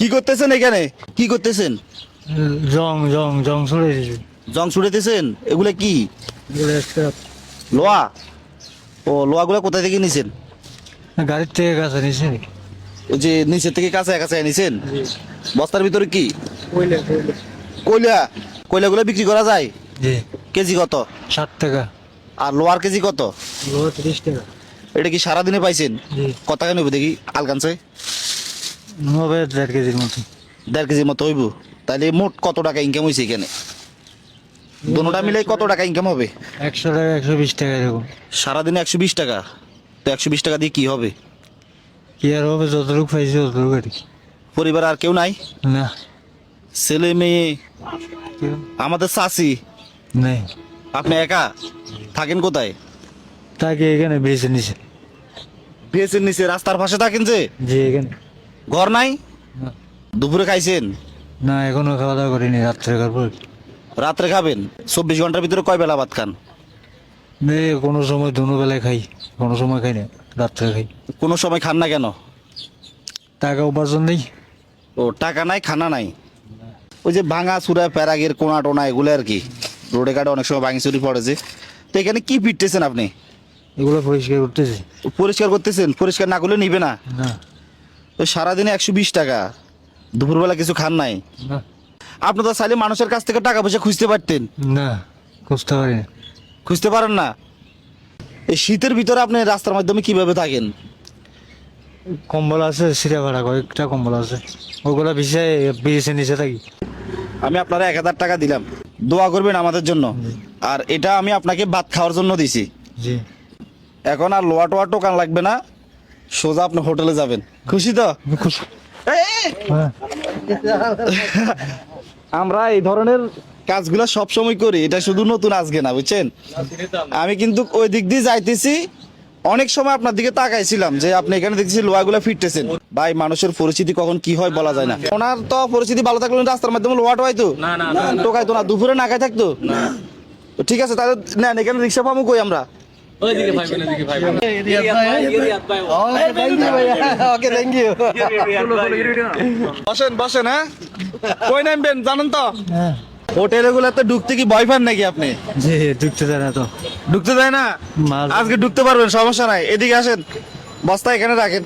কি করতেছেন এখানে? কি করতেছেন? জং জং জং ছড়ে দিয়েছে। জং ছুড়েতেছেন? এগুলা কি? এগুলো একটা লোহা? ও, লোহাগুলা কোথায় থেকে নিছেন? গাড়ির থেকে কাছে নিছে। ওই যে নিচের থেকে কাছে কাছে নিছেন? বস্তার ভিতরে কি? কইলে কইলে কয়লা? কয়লাগুলো বিক্রি করা যায়? জি কেজি কত? 60 টাকা। আর লোহার কেজি কত? লোহা 30 টাকা। এটা কি সারাদিনে পাইছেন? জি কত টাকা নেবো দেখি আলকানছে? হবে 1.5 কেজির মতো। 1.5 কেজির মতো হইব। তাহলে মোট কত টাকা ইনকাম হয়েছে এখানে? দোনোটা মিলে কত টাকা ইনকাম হবে? 100 টাকা 120 টাকা এরকম। সারাদিনে 120 টাকা। তো 120 টাকা দিয়ে কি হবে? কি আর হবে, যতটুকু পাইছি ততটুকু আর কি। পরিবার আর কেউ নাই? না ছেলে মেয়ে? কেউ আমাদের চাচি? নেই। আপনি একা থাকেন কোথায়? তাকে এখানে বেছে নিছে। বেসের নিচে রাস্তার পাশে থাকেন যে? জি এখানে। ঘর নাই? না। দুপুরে খাইছেন? না এখনো খাওয়া দাওয়া করিনি, রাত্রে খাবো। রাত্রে খাবেন? 24 ঘন্টার ভিতরে কয় বেলা ভাত খান? কোনো সময় দুপুরবেলায় খাই, কোনো সময় খাই না, রাত্রে খাই। কোনো সময় খান না কেন? টাকা উপার্জন নেই। ও, টাকা নাই, খানা নাই। ওই যে ভাঙা চূড়া প্যারাগের কোনা টোনা এগুলো আর কি, রোডে ঘাটে অনেক সময় ভাঙি চুরি পড়েছে। তো এখানে কি পিটতেছেন আপনি? এগুলো পরিষ্কার করতেছি। পরিষ্কার করতেছেন? পরিষ্কার না করলে নিবে না? না তো সারাদিনে 120 টাকা, দুপুরবেলা কিছু খান নাই? না আপনি তো চাইলে মানুষের কাছ থেকে টাকা পয়সা খুঁজতে পারতেন। না খুঁজতে পারি না। খুঁজতে পারেন না? এই শীতের ভিতরে আপনি রাস্তার মাধ্যমে কিভাবে থাকেন? কম্বল আছে, সিরা ভাড়া কয়েকটা কম্বল আছে, ওগুলা বিছায় বিছে নিচে থাকি। আমি আপনারা 1000 টাকা দিলাম, দোয়া করবেন আমাদের জন্য। আর এটা আমি আপনাকে ভাত খাওয়ার জন্য দিছি। জি এখন আর লোয়া টোয়া টোকান লাগবে না, সোজা আপনি হোটেলে যাবেন। খুশি তো? খুশি। এই! হ্যাঁ আমরা এই ধরনের কাজগুলো সব সময় করি, এটা শুধু নতুন আজকে না, বুঝছেন? আমি কিন্তু ওই দিক দিয়ে যাইতেছি, অনেক সময় আপনার দিকে তাকাইছিলাম যে আপনি এখানে দেখছি লোহাগুলো ফিরতেছেন। ভাই, মানুষের পরিস্থিতি কখন কি হয় বলা যায় না। ওনার তো পরিস্থিতি ভালো থাকলে রাস্তার মাধ্যমে লোহা টোয়াইতো টোকাইতো না, দুপুরে না খাই থাকতো। তো ঠিক আছে, তাহলে নেন, এখানে রিক্সা পাবো কই আমরা? বসেন বসেন, হ্যাঁ কই নামবেন জানেন তো? হ্যাঁ হোটেলে গুলাতে ঢুকতে কি ভয় পান নাকি আপনি? জি ঢুকতে দেয় না তো। ঢুকতে দেয় না? মাল আজকে ঢুকতে পারবেন, সমস্যা নাই। এদিকে আসেন, বস্তা এখানে রাখেন,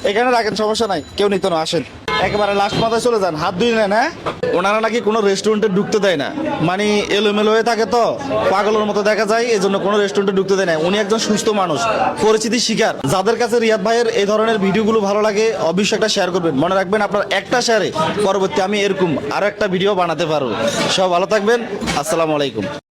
এখানে রাখেন, সমস্যা নাই, কেউ নিত না। আসেন, একেবারে লাস্ট মাথায় চলে যান, হাত ধুয়ে নেন। হ্যাঁ, ওনারা নাকি কোনো রেস্টুরেন্টে ঢুকতে দেয় না, মানে এলোমেলো হয়ে থাকে তো, পাগলের মতো দেখা যায়, এই জন্য কোনো রেস্টুরেন্টে ঢুকতে দেয় না। উনি একজন সুস্থ মানুষ, পরিচিতি শিকার। যাদের কাছে রিয়াদ ভাইয়ের এই ধরনের ভিডিওগুলো ভালো লাগে, অবশ্যই একটা শেয়ার করবেন। মনে রাখবেন, আপনার একটা শেয়ারে পরবর্তী আমি এরকম আরো একটা ভিডিও বানাতে পারবো। সব ভালো থাকবেন, আসসালামু আলাইকুম।